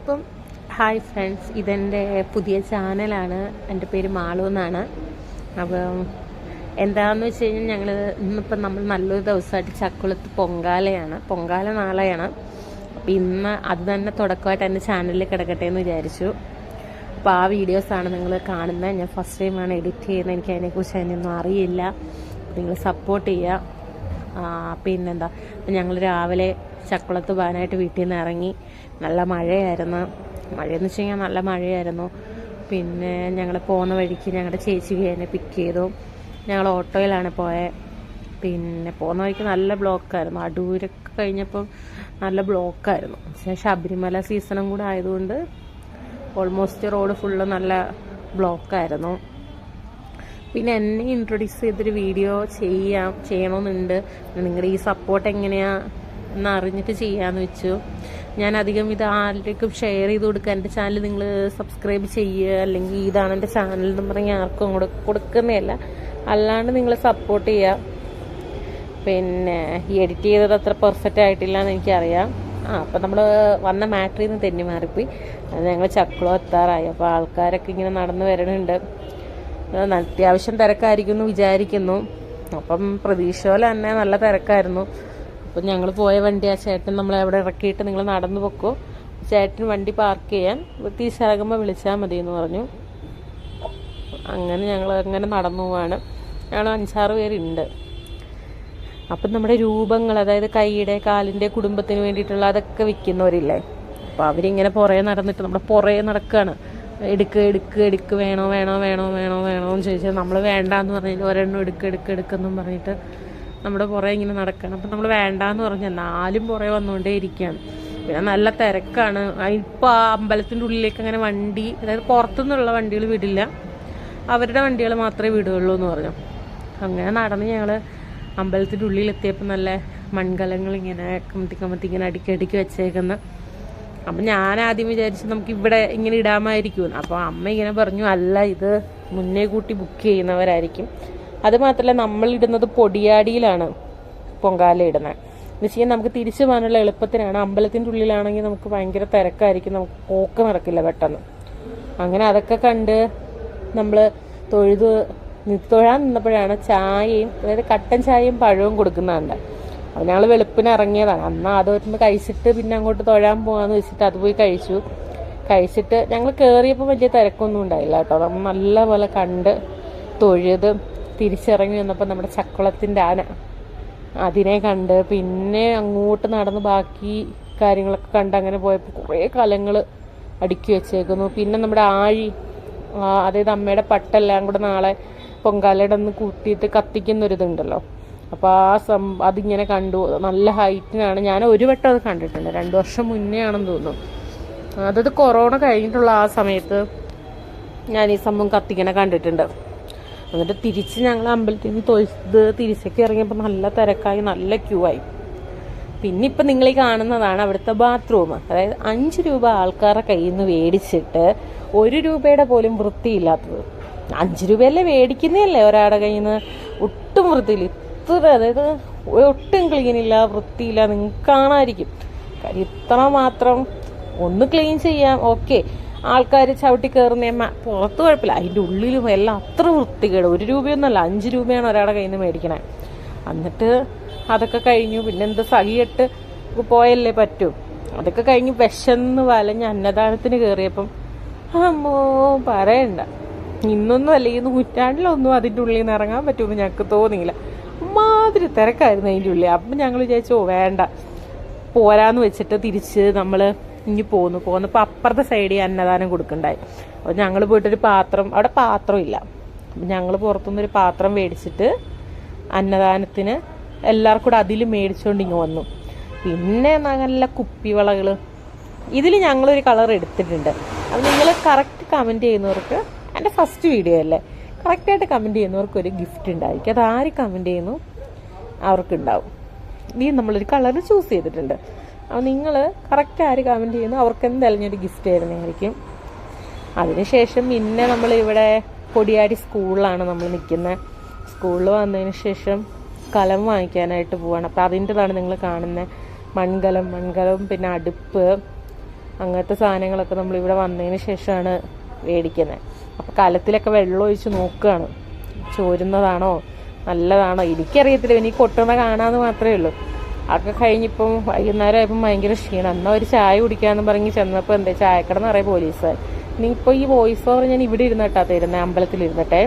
അപ്പം hi friends, ഇതെൻ്റെ പുതിയ ചാനലാണ്. എൻ്റെ പേര് മാളു എന്നാണ്. അപ്പം എന്താണെന്ന് വെച്ച് കഴിഞ്ഞാൽ ഇന്നിപ്പം നമ്മൾ നല്ലൊരു ദിവസമായിട്ട് ചക്കുളത്ത് പൊങ്കാല നാളെയാണ്. അപ്പം ഇന്ന് അത് തന്നെ തുടക്കമായിട്ട് എൻ്റെ ചാനലിൽ കിടക്കട്ടെ എന്ന് വിചാരിച്ചു. അപ്പോൾ ആ വീഡിയോസാണ് നിങ്ങൾ കാണുന്നത്. ഞാൻ ഫസ്റ്റ് ടൈമാണ് എഡിറ്റ് ചെയ്യുന്നത്. എനിക്ക് അതിനെക്കുറിച്ച് അതിനൊന്നും അറിയില്ല. നിങ്ങൾ സപ്പോർട്ട് ചെയ്യുക. പിന്നെന്താ, ഞങ്ങൾ രാവിലെ ചക്കുളത്ത് പോകാനായിട്ട് വീട്ടിൽ നിന്ന് ഇറങ്ങി. നല്ല മഴയെന്ന് വെച്ച് കഴിഞ്ഞാൽ നല്ല മഴയായിരുന്നു. പിന്നെ ഞങ്ങൾ പോകുന്ന വഴിക്ക് ഞങ്ങളുടെ ചേച്ചി എന്നെ പിക്ക് ചെയ്തു. ഞങ്ങൾ ഓട്ടോയിലാണ് പോയത്. പിന്നെ പോകുന്ന വഴിക്ക് നല്ല ബ്ലോക്കായിരുന്നു. അടൂരൊക്കെ കഴിഞ്ഞപ്പം നല്ല ബ്ലോക്കായിരുന്നു. പക്ഷേ ശബരിമല സീസണും കൂടെ ആയതുകൊണ്ട് ഓൾമോസ്റ്റ് റോഡ് ഫുള്ള് നല്ല ബ്ലോക്കായിരുന്നു. പിന്നെ എന്നെ ഇൻട്രൊഡ്യൂസ് ചെയ്തൊരു വീഡിയോ ചെയ്യണമെന്നുണ്ട്. നിങ്ങളുടെ ഈ സപ്പോർട്ട് എങ്ങനെയാണെന്ന് അറിഞ്ഞിട്ട് ചെയ്യാമെന്ന് വെച്ചു. ഞാൻ അധികം ഇത് ആരുടെയും ഷെയർ ചെയ്ത് കൊടുക്കുക. എൻ്റെ ചാനൽ നിങ്ങൾ സബ്സ്ക്രൈബ് ചെയ്യുക, അല്ലെങ്കിൽ ഇതാണ് എൻ്റെ ചാനൽ എന്ന് പറഞ്ഞാൽ ആർക്കും കൊടുക്കുന്നതല്ല, അല്ലാണ്ട് നിങ്ങൾ സപ്പോർട്ട് ചെയ്യുക. പിന്നെ ഈ എഡിറ്റ് ചെയ്തത് അത്ര പെർഫെക്റ്റ് ആയിട്ടില്ല എന്ന് എനിക്കറിയാം. അപ്പം നമ്മൾ വന്ന മാറ്ററിൽ നിന്ന് തെന്നി മാറിപ്പോയി. അത് ഞങ്ങൾ ചക്കുളം എത്താറായി. അപ്പോൾ ആൾക്കാരൊക്കെ ഇങ്ങനെ നടന്നു വരണുണ്ട്. അത്യാവശ്യം തിരക്കായിരിക്കും എന്ന് വിചാരിക്കുന്നു. അപ്പം പ്രതീക്ഷ പോലെ തന്നെ നല്ല തിരക്കായിരുന്നു. അപ്പം ഞങ്ങൾ പോയ വണ്ടി ആ ചേട്ടൻ നമ്മളെ അവിടെ ഇറക്കിയിട്ട് നിങ്ങൾ നടന്നു പൊക്കോ, ചേട്ടൻ വണ്ടി പാർക്ക് ചെയ്യാൻ തിരിച്ചിറങ്ങുമ്പോൾ വിളിച്ചാൽ മതി എന്ന് പറഞ്ഞു. അങ്ങനെ ഞങ്ങൾ അങ്ങനെ നടന്നു പോവാണ്. ഞങ്ങൾ 5-6 പേരുണ്ട്. അപ്പം നമ്മുടെ രൂപങ്ങൾ, അതായത് കൈയുടെ കാലിൻ്റെ കുടുംബത്തിന് വേണ്ടിയിട്ടുള്ള അതൊക്കെ വിൽക്കുന്നവരില്ലേ, അപ്പോൾ അവരിങ്ങനെ പുറകെ നടന്നിട്ട് നമ്മുടെ പുറകെ നടക്കുകയാണ്. എടുക്ക് വേണോ എന്ന് ചോദിച്ചാൽ നമ്മൾ വേണ്ടാന്ന് പറഞ്ഞിട്ട് ഒരെണ്ണം എടുക്കെന്നും പറഞ്ഞിട്ട് നമ്മുടെ പുറകെ ഇങ്ങനെ നടക്കണം. അപ്പം നമ്മൾ വേണ്ടാന്ന് പറഞ്ഞാൽ 4 പുറകെ വന്നുകൊണ്ടേ ഇരിക്കുകയാണ്. പിന്നെ നല്ല തിരക്കാണ്. ഇപ്പോൾ ആ അമ്പലത്തിൻ്റെ ഉള്ളിലേക്ക് അങ്ങനെ വണ്ടി, അതായത് പുറത്തുനിന്നുള്ള വണ്ടികൾ വിടില്ല, അവരുടെ വണ്ടികൾ മാത്രമേ വിടുകയുള്ളൂ എന്ന് പറഞ്ഞു. അങ്ങനെ നടന്ന് ഞങ്ങൾ അമ്പലത്തിൻ്റെ ഉള്ളിലെത്തിയപ്പോൾ നല്ല മൺകലങ്ങൾ ഇങ്ങനെ കമത്തി ഇങ്ങനെ അടുക്കി വെച്ചേക്കുന്ന. അപ്പം ഞാൻ ആദ്യം വിചാരിച്ചു നമുക്ക് ഇവിടെ ഇങ്ങനെ ഇടാമായിരിക്കും. അപ്പോൾ അമ്മ ഇങ്ങനെ പറഞ്ഞു, അല്ല, ഇത് മുന്നേ കൂട്ടി ബുക്ക് ചെയ്യുന്നവരായിരിക്കും. അതുമാത്രമല്ല, നമ്മളിടുന്നത് പൊടിയാടിയിലാണ് പൊങ്കാല ഇടുന്നത്. എന്ന് വെച്ച് കഴിഞ്ഞാൽ നമുക്ക് തിരിച്ചു പോകാനുള്ള എളുപ്പത്തിനാണ്. അമ്പലത്തിൻ്റെ ഉള്ളിലാണെങ്കിൽ നമുക്ക് ഭയങ്കര തിരക്കായിരിക്കും, നമുക്ക് പോക്ക് നടക്കില്ല പെട്ടെന്ന്. അങ്ങനെ അതൊക്കെ കണ്ട് നമ്മൾ തൊഴാൻ നിന്നപ്പോഴാണ് ചായയും, അതായത് കട്ടൻ ചായയും പഴവും കൊടുക്കുന്നുണ്ട്. അപ്പോൾ ഞങ്ങൾ വെളുപ്പിന് ഇറങ്ങിയതാണ്. അന്ന് അതൊന്ന് കഴിച്ചിട്ട് പിന്നെ അങ്ങോട്ട് തൊഴാൻ പോകാമെന്ന് വെച്ചിട്ട് അത് പോയി കഴിച്ചിട്ട് ഞങ്ങൾ കയറിയപ്പോൾ വലിയ തിരക്കൊന്നും ഉണ്ടായില്ല കേട്ടോ. നമ്മൾ നല്ല പോലെ കണ്ട് തൊഴുത് തിരിച്ചിറങ്ങി വന്നപ്പോൾ നമ്മുടെ ചക്കുളത്തിൻ്റെ ആന, അതിനെ കണ്ട് പിന്നെ അങ്ങോട്ട് നടന്ന് ബാക്കി കാര്യങ്ങളൊക്കെ കണ്ട് അങ്ങനെ പോയപ്പോൾ കുറേ കലങ്ങൾ അടുക്കി വെച്ചേക്കുന്നു. പിന്നെ നമ്മുടെ ആഴി, അതായത് അമ്മയുടെ പട്ടെല്ലാം കൂടെ നാളെ പൊങ്കാലയുടെ ഒന്ന് കൂട്ടിയിട്ട് കത്തിക്കുന്നൊരിതുണ്ടല്ലോ. അപ്പോൾ അതിങ്ങനെ കണ്ടു. നല്ല ഹൈറ്റിനാണ്. ഞാൻ ഒരു വട്ടം അത് കണ്ടിട്ടുണ്ട്, 2 വർഷം മുന്നേ ആണെന്ന് തോന്നുന്നു. അതായത് കൊറോണ കഴിഞ്ഞിട്ടുള്ള ആ സമയത്ത് ഞാൻ ഈ സംഭവം കത്തിക്കണ കണ്ടിട്ടുണ്ട്. എന്നിട്ട് തിരിച്ച് ഞങ്ങൾ അമ്പലത്തിൽ നിന്ന് തൊഴുത് തിരിച്ചൊക്കെ ഇറങ്ങിയപ്പോൾ നല്ല തിരക്കായി, നല്ല ക്യൂ ആയി. പിന്നെ ഇപ്പം നിങ്ങൾ ഈ കാണുന്നതാണ് അവിടുത്തെ ബാത്റൂം. അതായത് 5 രൂപ ആൾക്കാരുടെ കയ്യിൽ നിന്ന് മേടിച്ചിട്ട് 1 രൂപയുടെ പോലും വൃത്തിയില്ലാത്തത്. 5 രൂപയല്ലേ മേടിക്കുന്നതല്ലേ ഒരാളുടെ കയ്യിൽ നിന്ന്, ഒട്ടും വൃത്തിയില്ല. അതായത് ഒട്ടും ക്ലീനില്ല, വൃത്തിയില്ല. നിങ്ങൾക്ക് കാണാതിരിക്കും. കാര്യം ഇത്ര മാത്രം ഒന്ന് ക്ലീൻ ചെയ്യാം, ഓക്കെ, ആൾക്കാർ ചവിട്ടി കയറുന്ന പുറത്ത് കുഴപ്പമില്ല, അതിൻ്റെ ഉള്ളിലും എല്ലാം അത്ര വൃത്തികേട്. 1 രൂപയൊന്നുമല്ല, 5 രൂപയാണ് ഒരാളുടെ കയ്യിൽ നിന്ന് മേടിക്കണേ. എന്നിട്ട് അതൊക്കെ കഴിഞ്ഞു. പിന്നെ എന്ത് സഹിയിട്ട് പോയല്ലേ പറ്റൂ. അതൊക്കെ കഴിഞ്ഞ് വിശന്ന് വലഞ്ഞ് അന്നദാനത്തിന് കയറിയപ്പം അമ്മോ പറയണ്ട, ഇന്നൊന്നും അല്ല, ഈ നൂറ്റാണ്ടിലൊന്നും അതിൻ്റെ ഉള്ളിൽ നിന്ന് ഇറങ്ങാൻ പറ്റുമെന്ന് ഞങ്ങൾക്ക് തോന്നിയില്ല. മാതിരി തിരക്കായിരുന്നു അതിൻ്റെ ഉള്ളിൽ. അപ്പം ഞങ്ങൾ വിചാരിച്ചു വേണ്ട, പോരാന്ന് വെച്ചിട്ട് തിരിച്ച് നമ്മൾ ഇനി പോന്നപ്പോൾ അപ്പുറത്തെ സൈഡിൽ അന്നദാനം കൊടുക്കണ്ടായി. അപ്പോൾ ഞങ്ങൾ പോയിട്ടൊരു പാത്രം, അവിടെ പാത്രമില്ല, അപ്പം ഞങ്ങൾ പുറത്തുനിന്നൊരു പാത്രം മേടിച്ചിട്ട് അന്നദാനത്തിന് എല്ലാവർക്കും കൂടെ അതിൽ മേടിച്ചുകൊണ്ട് ഇങ്ങ് വന്നു. പിന്നെ നല്ല കുപ്പിവളകൾ, ഇതിൽ ഞങ്ങളൊരു കളർ എടുത്തിട്ടുണ്ട്. അപ്പം നിങ്ങൾ കറക്റ്റ് കമൻറ്റ് ചെയ്യുന്നവർക്ക്, എൻ്റെ ഫസ്റ്റ് വീഡിയോ അല്ലേ, കറക്റ്റായിട്ട് കമൻറ്റ് ചെയ്യുന്നവർക്ക് ഒരു ഗിഫ്റ്റ് ഉണ്ടായിരിക്കും. അത് ആര് കമൻറ്റ് ചെയ്യുന്നു അവർക്കുണ്ടാവും. നമ്മളൊരു കളർ ചൂസ് ചെയ്തിട്ടുണ്ട്. അപ്പോൾ നിങ്ങൾ കറക്റ്റ് ആര് കമൻറ്റ് ചെയ്യുന്നു അവർക്ക് എന്തായാലും ഞാനൊരു ഗിഫ്റ്റ് തരുന്നതായിരിക്കും. അതിനുശേഷം പിന്നെ നമ്മളിവിടെ പൊടിയാടി സ്കൂളിലാണ് നമ്മൾ നിൽക്കുന്നത്. സ്കൂളിൽ വന്നതിന് ശേഷം കലം വാങ്ങിക്കാനായിട്ട് പോവാണ്. അപ്പോൾ അതിൻ്റെതാണ് നിങ്ങൾ കാണുന്നത്. മൺകലം, പിന്നെ അടുപ്പ്, അങ്ങനത്തെ സാധനങ്ങളൊക്കെ നമ്മളിവിടെ വന്നതിന് ശേഷമാണ് മേടിക്കുന്നത്. അപ്പോൾ കലത്തിലൊക്കെ വെള്ളം ഒഴിച്ച് നോക്കുകയാണ്, ചോരുന്നതാണോ നല്ലതാണോ. എനിക്കറിയത്തില്ല, എനിക്ക് കൊട്ടുന്ന കാണാമെന്ന് മാത്രമേ ഉള്ളൂ. അതൊക്കെ കഴിഞ്ഞിപ്പം വൈകുന്നേരം ആയപ്പം ഭയങ്കര ക്ഷീണം. എന്നാൽ ഒരു ചായ കുടിക്കാമെന്ന് പറഞ്ഞ് ചെന്നപ്പോൾ എന്താ ചായക്കട നിറയെ പോലീസുകാർ. ഇനിയിപ്പോൾ ഈ വോയിസ് ഓവർ ഞാൻ ഇവിടെ ഇരുന്നിട്ടാ തരുന്നത്, അമ്പലത്തിലിരുന്നിട്ടേ.